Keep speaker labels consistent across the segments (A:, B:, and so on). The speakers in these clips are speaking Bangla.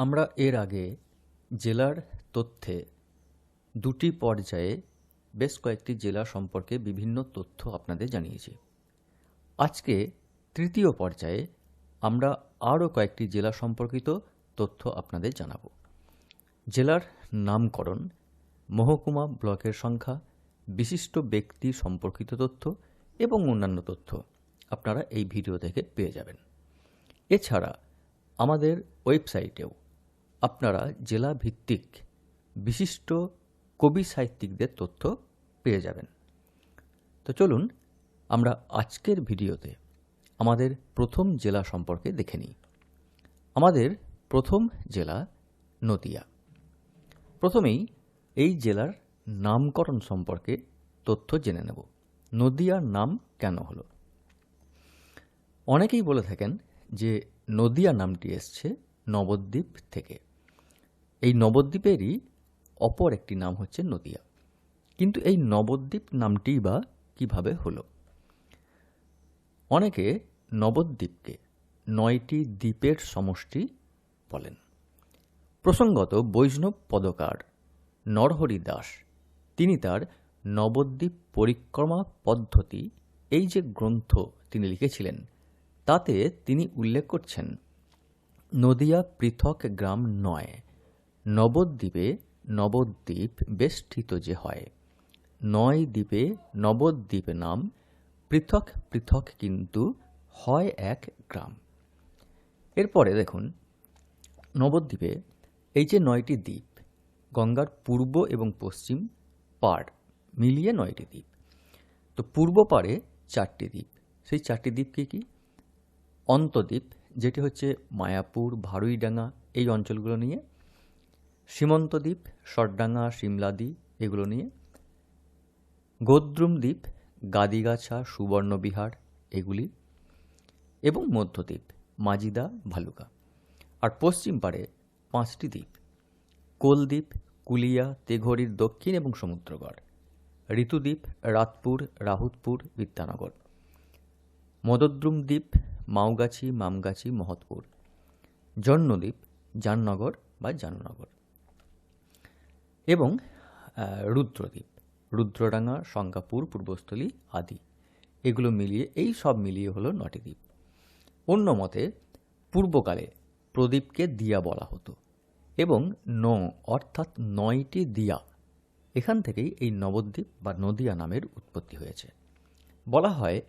A: আমরা এর আগে জেলার তথ্যে দুটি পর্যায়ে বেশ কয়েকটি জেলা সম্পর্কে বিভিন্ন তথ্য আপনাদের জানিয়েছি। আজকে তৃতীয় পর্যায়ে আমরা আরও কয়েকটি জেলা সম্পর্কিত তথ্য আপনাদের জানাব। জেলার নামকরণ, মহকুমা, ব্লকের সংখ্যা, বিশিষ্ট ব্যক্তি সম্পর্কিত তথ্য এবং অন্যান্য তথ্য আপনারা এই ভিডিও থেকে পেয়ে যাবেন। এছাড়া আমাদের ওয়েবসাইটেও আপনারা জেলা ভিত্তিক বিশিষ্ট কবি সাহিত্যিকদের তথ্য পেয়ে যাবেন। তো চলুন আমরা আজকের ভিডিওতে আমাদের প্রথম জেলা সম্পর্কে দেখে নিই। আমাদের প্রথম জেলা নদিয়া। প্রথমেই এই জেলার নামকরণ সম্পর্কে তথ্য জেনে নেব। নদিয়ার নাম কেন হলো? অনেকেই বলে থাকেন যে নদিয়া নামটি এসছে নবদ্বীপ থেকে। এই নবদ্বীপেরই অপর একটি নাম হচ্ছে নদিয়া। কিন্তু এই নবদ্বীপ নামটি বা কিভাবে হলো? অনেকে নবদ্বীপকে 9টি দ্বীপের সমষ্টি বলেন। প্রসঙ্গত বৈষ্ণব পদকার নরহরি দাস তিনি তার নবদ্বীপ পরিক্রমা পদ্ধতি এই যে গ্রন্থ তিনি লিখেছিলেন, তাতে তিনি উল্লেখ করছেন নদিয়া পৃথক গ্রাম নয়, নবদ্বীপে নবদ্বীপ বেষ্টিত যে হয়, 9 দ্বীপে নবদ্বীপ নাম, পৃথক পৃথক কিন্তু হয় এক গ্রাম। এরপরে দেখুন, নবদ্বীপে এই যে 9টি দ্বীপ, গঙ্গার পূর্ব এবং পশ্চিম পাড় মিলিয়ে 9টি দ্বীপ। তো পূর্ব পাড়ে 4টি দ্বীপ। সেই 4টি দ্বীপ কি? অন্তদ্বীপ, যেটি হচ্ছে মায়াপুর, ভারুইডাঙ্গা এই অঞ্চলগুলো নিয়ে, সীমন্তদ্বীপ, সরডাঙ্গা, সিমলাদি এগুলো নিয়ে, গোদ্রুম দ্বীপ, গাদিগাছা, সুবর্ণবিহার এগুলি, এবং মধ্যদ্বীপ, মাজিদা, ভালুকা। আর পশ্চিম পাড়ে 5টি দ্বীপ, কোলদ্বীপ, কুলিয়া, তেঘরির দক্ষিণ এবং সমুদ্রগড়, ঋতুদ্বীপ, রাতপুর, রাহুতপুর, বিদ্যানগর, মদদ্রুম দ্বীপ, মাওগাছি, মামগাছি, মহৎপুর, জন্মদ্বীপ, জাননগর বা জানুনগর, এবং রুদ্রদ্বীপ, রুদ্রডাঙ্গা, শঙ্কাপুর, পূর্বস্থলী আদি। এগুলো মিলিয়ে, এই সব মিলিয়ে হলো 9টি দ্বীপ। অন্য মতে পূর্বকালে প্রদীপকে দিয়া বলা হতো এবং অর্থাৎ 9টি দিয়া, এখান থেকেই এই নবদ্বীপ বা নদিয়া নামের উৎপত্তি হয়েছে। বলা হয়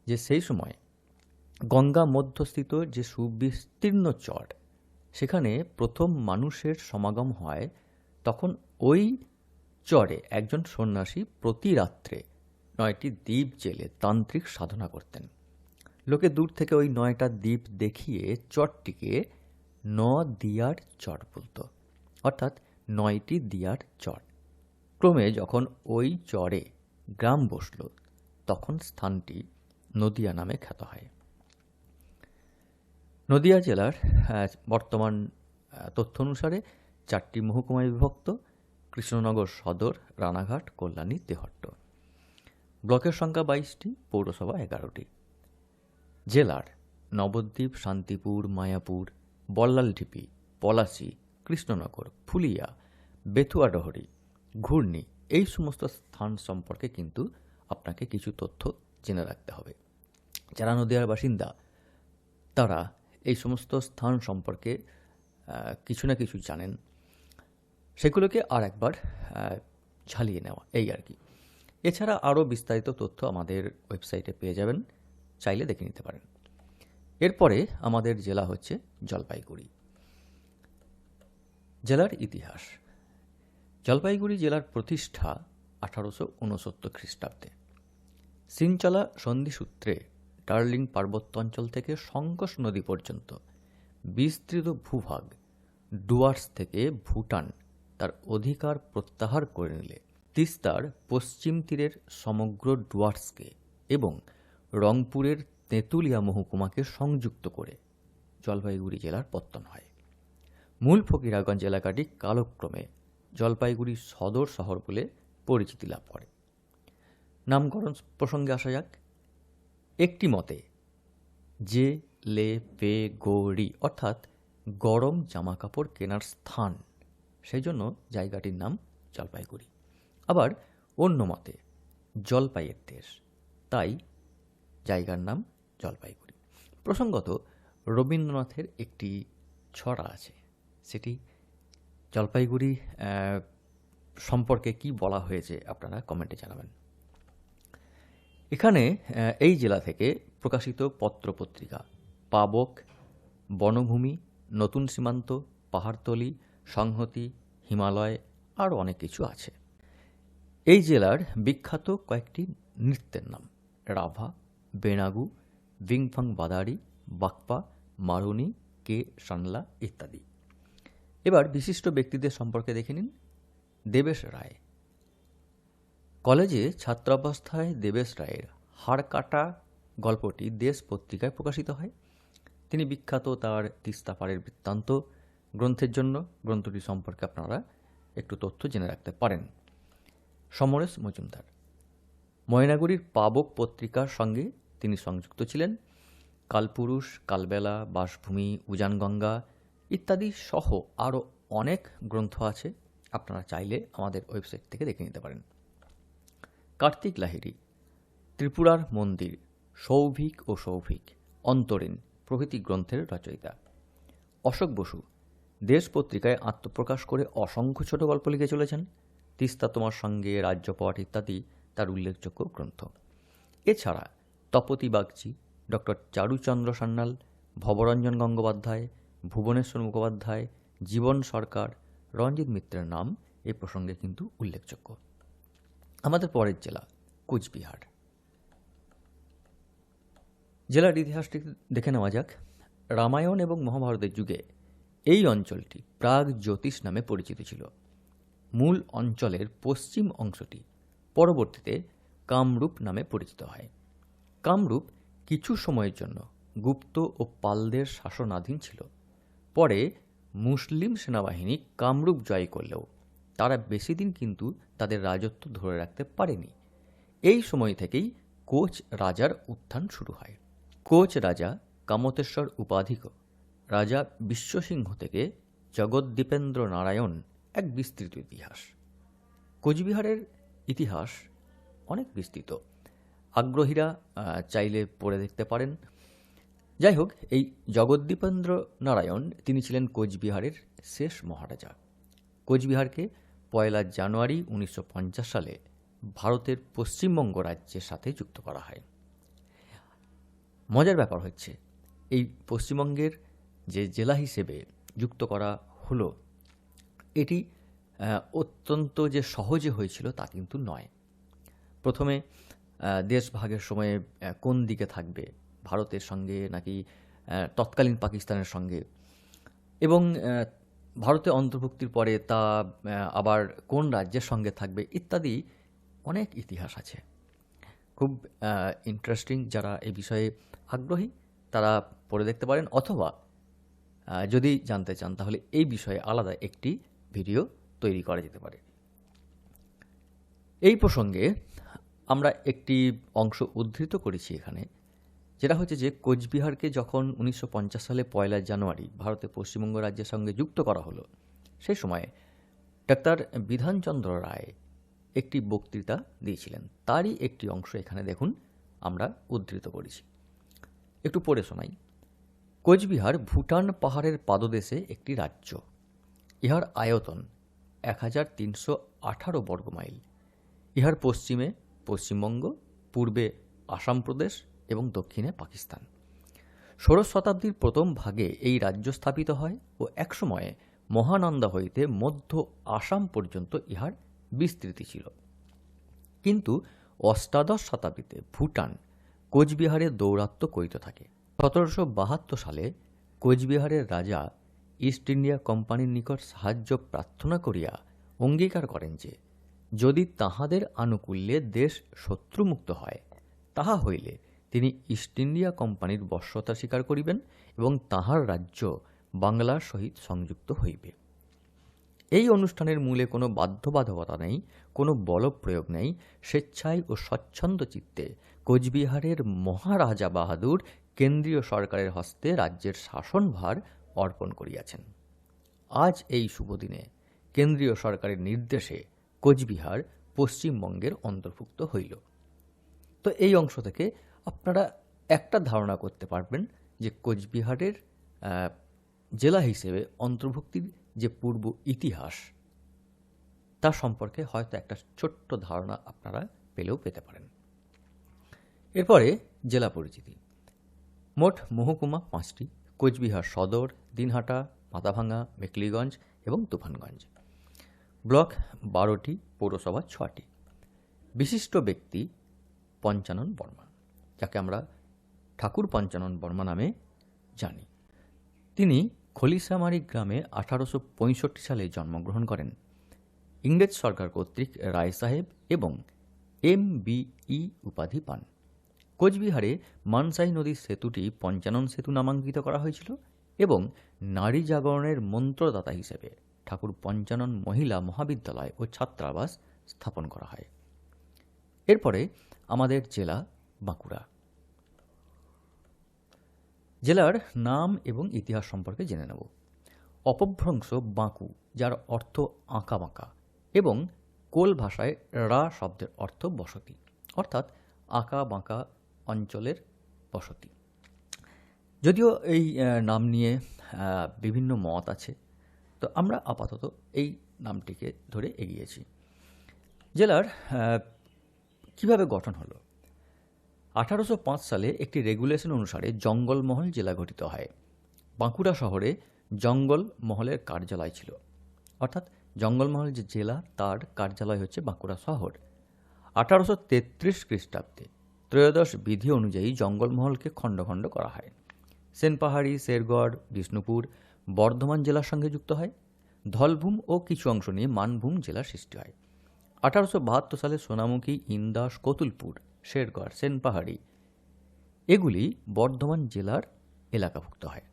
A: যে সেই সময় গঙ্গা মধ্যস্থিত যে সুবিস্তীর্ণ চর, সেখানে প্রথম মানুষের সমাগম হয়, তখন ওই চরে একজন সন্ন্যাসী প্রতি রাত্রে 9টি দ্বীপ জেলে তান্ত্রিক সাধনা করতেন। লোকে দূর থেকে ওই 9টা দ্বীপ দেখিয়ে চরটিকে দিয়ার চর বলত, অর্থাৎ 9টি দিয়ার চর। ক্রমে যখন ওই চরে গ্রাম বসল, তখন স্থানটি নদিয়া নামে খ্যাত হয়। নদিয়া জেলার বর্তমান তথ্য অনুসারে 4টি মহকুমায় বিভক্ত: কৃষ্ণনগর সদর, রানাঘাট, কল্যাণী, তেহট্ট। ব্লকের সংখ্যা 22টি, পৌরসভা 11টি। জেলার নবদ্বীপ, শান্তিপুর, মায়াপুর, বল্লালঢিপি, পলাশী, কৃষ্ণনগর, ফুলিয়া, বেথুয়াডহরি, ঘূর্ণি এই সমস্ত স্থান সম্পর্কে কিন্তু আপনাকে কিছু তথ্য জেনে রাখতে হবে। যারা নদিয়ার বাসিন্দা তারা এই সমস্ত স্থান সম্পর্কে কিছু না কিছু জানেন, সেগুলোকে আর একবার ঝালিয়ে নেওয়া, এই আর কি। এছাড়া আরও বিস্তারিত তথ্য আমাদের ওয়েবসাইটে পেয়ে যাবেন, চাইলে দেখে নিতে পারেন। এরপরে আমাদের জেলা হচ্ছে জলপাইগুড়ি। জেলার ইতিহাস। জলপাইগুড়ি জেলার প্রতিষ্ঠা 1869 খ্রিস্টাব্দে। সিনচলা সন্ধিসূত্রে ডার্লিং পার্বত্য অঞ্চল থেকে সংকোশ নদী পর্যন্ত বিস্তৃত ভূভাগ ডুয়ার্স থেকে ভুটান তার অধিকার প্রত্যাহার করে নিলে তিস্তার পশ্চিম তীরের সমগ্র ডুয়ার্সকে এবং রংপুরের তেঁতুলিয়া মহকুমাকে সংযুক্ত করে জলপাইগুড়ি জেলার পত্তন হয়। মূল ফকিরাগঞ্জ এলাকাটি কালক্রমে জলপাইগুড়ি সদর শহর বলে পরিচিতি লাভ করে। নামকরণ প্রসঙ্গে আসা যাক। একটি মতে যে লে পে গো রি অর্থাৎ গরম জামাকাপড় কেনার স্থান, সেই জন্য জায়গাটির নাম জলপাইগুড়ি। আবার অন্য মতে জলপাইয়ের দেশ, তাই জায়গার নাম জলপাইগুড়ি। প্রসঙ্গত রবীন্দ্রনাথের একটি ছড়া আছে, সেটি জলপাইগুড়ি সম্পর্কে কি বলা হয়েছে আপনারা কমেন্টে জানাবেন। এখানে এই জেলা থেকে প্রকাশিত পত্রপত্রিকা পাবক, বনভূমি, নতুন সীমান্ত, পাহাড়তলি, সংহতি, হিমালয় আরও অনেক কিছু আছে। এই জেলার বিখ্যাত কয়েকটি নৃত্যের নাম রাভা, বেনাগু, বিংফং বাদারি, বাকপা, মারুনি, কে সানলা ইত্যাদি। এবার বিশিষ্ট ব্যক্তিদের সম্পর্কে দেখে নিন। দেবেশ রায়। কলেজে ছাত্রাবস্থায় দেবেশ রায়ের হাড়কাটা গল্পটি দেশ পত্রিকায় প্রকাশিত হয়। তিনি বিখ্যাত তার তিস্তা পাড়ের বৃত্তান্ত গ্রন্থের জন্য। গ্রন্থটি সম্পর্কে আপনারা একটু তথ্য জেনে রাখতে পারেন। সমরেশ মজুমদার। ময়নাগুড়ির পাবক পত্রিকার সঙ্গে তিনি সংযুক্ত ছিলেন। কালপুরুষ, কালবেলা, বাসভূমি, উজানগঙ্গা ইত্যাদি সহ আরও অনেক গ্রন্থ আছে, আপনারা চাইলে আমাদের ওয়েবসাইট থেকে দেখে নিতে পারেন। কার্তিক লাহিড়ী। ত্রিপুরার মন্দির, সৌভিক ও সৌভিক, অন্তরীণ প্রভৃতি গ্রন্থের রচয়িতা। অশোক বসু দেশ পত্রিকায় আত্মপ্রকাশ করে অসংখ্য ছোট গল্প লিখে চলেছেন। তিস্তা তোমার সঙ্গে, রাজ্যপাট ইত্যাদি তার উল্লেখযোগ্য গ্রন্থ। এছাড়া তপতী বাগচি, ডক্টর চারুচন্দ্র সান্যাল, ভবরঞ্জন গঙ্গোপাধ্যায়, ভুবনেশ্বর মুখোপাধ্যায়, জীবন সরকার, রঞ্জিত মিত্রের নাম এ প্রসঙ্গে কিন্তু উল্লেখযোগ্য। আমাদের পরের জেলা কোচবিহার। জেলার ইতিহাসটি দেখে নেওয়া যাক। রামায়ণ এবং মহাভারতের যুগে এই অঞ্চলটি প্রাগ জ্যোতিষ নামে পরিচিত ছিল। মূল অঞ্চলের পশ্চিম অংশটি পরবর্তীতে কামরূপ নামে পরিচিত হয়। কামরূপ কিছু সময়ের জন্য গুপ্ত ও পালদের শাসনাধীন ছিল। পরে মুসলিম সেনাবাহিনী কামরূপ জয় করলেও তারা বেশি দিন কিন্তু তাদের রাজত্ব ধরে রাখতে পারেনি। এই সময় থেকেই কোচ রাজার উত্থান শুরু হয়। কোচ রাজা কামতেশ্বর উপাধিক রাজা বিশ্বসিংহ থেকে জগদ্দীপেন্দ্র নারায়ণ এক বিস্তৃত ইতিহাস। কোচবিহারের ইতিহাস অনেক বিস্তৃত, আগ্রহীরা চাইলে পড়ে দেখতে পারেন। যাই হোক, এই জগদ্দীপেন্দ্র নারায়ণ তিনি ছিলেন কোচবিহারের শেষ মহারাজা। কোচবিহারকে 1 জানুয়ারি 1950 সালে ভারতের পশ্চিমবঙ্গ রাজ্যের সাথে যুক্ত করা হয়। মজার ব্যাপার হচ্ছে, এই পশ্চিমবঙ্গের যে জেলা হিসেবে যুক্ত করা হলো, এটি অত্যন্ত যে সহজে হয়েছিল তা কিন্তু নয়। প্রথমে দেশভাগের সময়ে কোন দিকে থাকবে, ভারতের সঙ্গে নাকি তৎকালীন পাকিস্তানের সঙ্গে, এবং ভারতে অন্তর্ভুক্তির পরে তা আবার কোন রাজ্যের সঙ্গে থাকবে ইত্যাদি অনেক ইতিহাস আছে। খুব ইন্টারেস্টিং। যারা এই বিষয়ে আগ্রহী তারা পড়ে দেখতে পারেন, অথবা যদি জানতে চান তাহলে এই বিষয়ে আলাদা একটি ভিডিও তৈরি করা যেতে পারে। এই প্রসঙ্গে আমরা একটি অংশ উদ্ধৃত করেছি এখানে, যেটা হচ্ছে যে কোচবিহারকে যখন 1950 সালে 1 জানুয়ারি ভারতের পশ্চিমবঙ্গ রাজ্যের সঙ্গে যুক্ত করা হলো, সেই সময় ডাক্তার বিধানচন্দ্র রায় একটি বক্তৃতা দিয়েছিলেন। তারই একটি অংশ এখানে দেখুন আমরা উদ্ধৃত করেছি, একটু পড়ে শোনাই। কোচবিহার ভুটান পাহাড়ের পাদদেশে একটি রাজ্য। ইহার আয়তন 1318 বর্গমাইল। ইহার পশ্চিমে পশ্চিমবঙ্গ, পূর্বে আসাম প্রদেশ এবং দক্ষিণে পাকিস্তান। 16 শতাব্দীর প্রথম ভাগে এই রাজ্য স্থাপিত হয় ও একসময়ে মহানন্দা হইতে মধ্য আসাম পর্যন্ত ইহার বিস্তৃতি ছিল। কিন্তু অষ্টাদশ শতাব্দীতে ভুটান কোচবিহারে দৌরাত্ম্য করিতে থাকে। 1772 সালে কোচবিহারের রাজা ইস্ট ইন্ডিয়া কোম্পানির নিকট সাহায্য প্রার্থনা করিয়া অঙ্গীকার করেন যে যদি তাহাদের আনুকূল্যে দেশ শত্রুমুক্ত হয়, তাহা হইলে তিনি ইস্ট ইন্ডিয়া কোম্পানির বশ্যতা স্বীকার করিবেন এবং তাহার রাজ্য বাংলার সহিত সংযুক্ত হইবে। এই অনুষ্ঠানের মূলে কোনো বাধ্যবাধকতা নেই, কোনো বলপ্রয়োগ নেই। স্বেচ্ছায় ও স্বচ্ছন্দ চিত্তে কোচবিহারের মহারাজা বাহাদুর কেন্দ্রীয় সরকারের হস্তে রাজ্যের শাসনভার অর্পণ করিয়াছেন। আজ এই শুভ দিনে কেন্দ্রীয় সরকারের নির্দেশে কোচবিহার পশ্চিমবঙ্গের অন্তর্ভুক্ত হইল। তো এই অংশ থেকে আপনারা একটা ধারণা করতে পারবেন যে কোচবিহারের জেলা হিসেবে অন্তর্ভুক্তির যে পূর্ব ইতিহাস তার সম্পর্কে হয়তো একটা ছোট্ট ধারণা আপনারা পেতে পারেন। এরপরে জেলা পরিচিতি। মোট মহকুমা 5টি: কোচবিহার সদর, দিনহাটা, মাথাভাঙা, মেখলিগঞ্জ এবং তুফানগঞ্জ। ব্লক 12টি, পৌরসভা 6টি। বিশিষ্ট ব্যক্তি পঞ্চানন বর্মা, যাকে আমরা ঠাকুর পঞ্চানন বর্মা নামে জানি। তিনি খলিশামারি গ্রামে 1865 সালে জন্মগ্রহণ করেন। ইংরেজ সরকার কর্তৃক রায় সাহেব এবং MBE উপাধি পান। কোচবিহারে মানসাই নদীর সেতুটি পঞ্চানন সেতু নামাঙ্কিত করা হয়েছিল এবং নারী জাগরণের মন্ত্রদাতা হিসেবে ঠাকুর পঞ্চানন মহিলা মহাবিদ্যালয় ও ছাত্রাবাস স্থাপন করা হয়। এরপরে আমাদের জেলা বাঁকুড়া। জেলার নাম এবং ইতিহাস সম্পর্কে জেনে নেব। অপভ্রংশ বাঁকু, যার অর্থ আঁকা বাঁকা, এবং কোল ভাষায় রা শব্দের অর্থ বসতি, অর্থাৎ আঁকা বাঁকা অঞ্চলের বসতি। যদিও এই নাম নিয়ে বিভিন্ন মত আছে, তো আমরা আপাতত এই নামটিকে ধরে এগিয়েছি। জেলার কিভাবে গঠন হলো? 1805 সালে একটি রেগুলেশন অনুসারে জঙ্গলমহল জেলা গঠিত হয়। বাঁকুড়া শহরে জঙ্গলমহলের কার্যালয় ছিল, অর্থাৎ জঙ্গলমহল যে জেলা তার কার্যালয় হচ্ছে বাঁকুড়া শহর। 1833 খ্রিস্টাব্দে ত্রয়োদশ বিধি অনুযায়ী জঙ্গলমহলকে খণ্ড খণ্ড করা হয়। সেনপাহাড়ি, শেরগড়, বিষ্ণুপুর বর্ধমান জেলার সঙ্গে যুক্ত হয়। ধলভূম ও কিছু অংশ নিয়ে মানভূম জেলার সৃষ্টি হয়। 1872 সালে সোনামুখী, ইন্দাস, কতুলপুর, শেরগড়, সেনপাহাড়ি এগুলি বর্ধমান জেলার এলাকাভুক্ত হয়।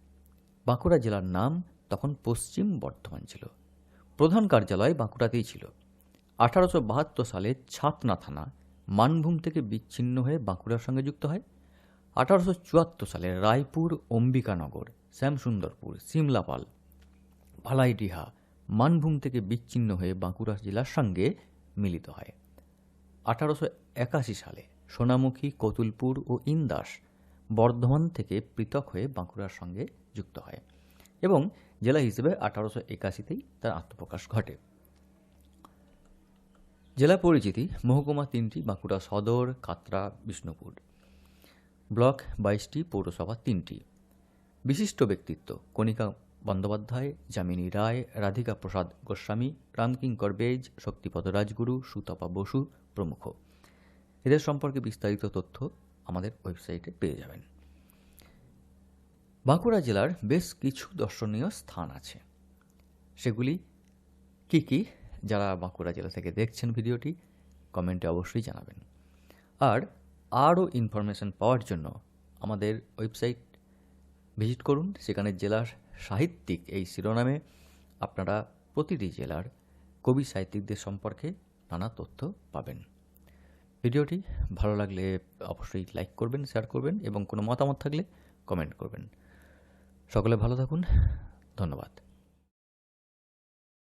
A: বাঁকুড়া জেলার নাম তখন পশ্চিম বর্ধমান ছিল। প্রধান কার্যালয় বাঁকুড়াতেই ছিল। 1872 সালে ছাতনা থানা মানভূম থেকে বিচ্ছিন্ন হয়ে বাঁকুড়ার সঙ্গে যুক্ত হয়। 1874 সালে রায়পুর, অম্বিকানগর, শ্যামসুন্দরপুর, সিমলাপাল, ভালাইডিহা মানভূম থেকে বিচ্ছিন্ন হয়ে বাঁকুড়া জেলার সঙ্গে মিলিত হয়। 1881 সালে সোনামুখী, কতুলপুর ও ইন্দাস বর্ধমান থেকে পৃথক হয়ে বাঁকুড়ার সঙ্গে যুক্ত হয় এবং জেলা হিসেবে 1881তেই তার আত্মপ্রকাশ ঘটে। জেলা পরিচিতি। মহকুমা 3টি: বাঁকুড়া সদর, কাতরা, বিষ্ণুপুর। ব্লক 22টি, পৌরসভা 3টি। বিশিষ্ট ব্যক্তিত্ব: কণিকা বন্দ্যোপাধ্যায়, যামিনী রায়, রাধিকা প্রসাদ গোস্বামী, রামকিঙ্কর বেজ, শক্তিপদ রাজগুরু, সুতপা বসু প্রমুখ। এদের সম্পর্কে বিস্তারিত তথ্য আমাদের ওয়েবসাইটে পেয়ে যাবেন। বাঁকুড়া জেলার বেশ কিছু দর্শনীয় স্থান আছে। সেগুলি কি কি, যারা বাঁকুড়া জেলা থেকে দেখছেন ভিডিওটি, কমেন্টে অবশ্যই জানাবেন। আর আরও ইনফরমেশন পাওয়ার জন্য আমাদের ওয়েবসাইট ভিজিট করুন। সেখানে জেলার সাহিত্যিক এই শিরোনামে আপনারা প্রতিটি জেলার কবি সাহিত্যিকদের সম্পর্কে নানা তথ্য পাবেন। ভিডিওটি ভালো লাগলে অবশ্যই লাইক করবেন, শেয়ার করবেন এবং কোনো মতামত থাকলে কমেন্ট করবেন। সকলে ভালো থাকুন। ধন্যবাদ।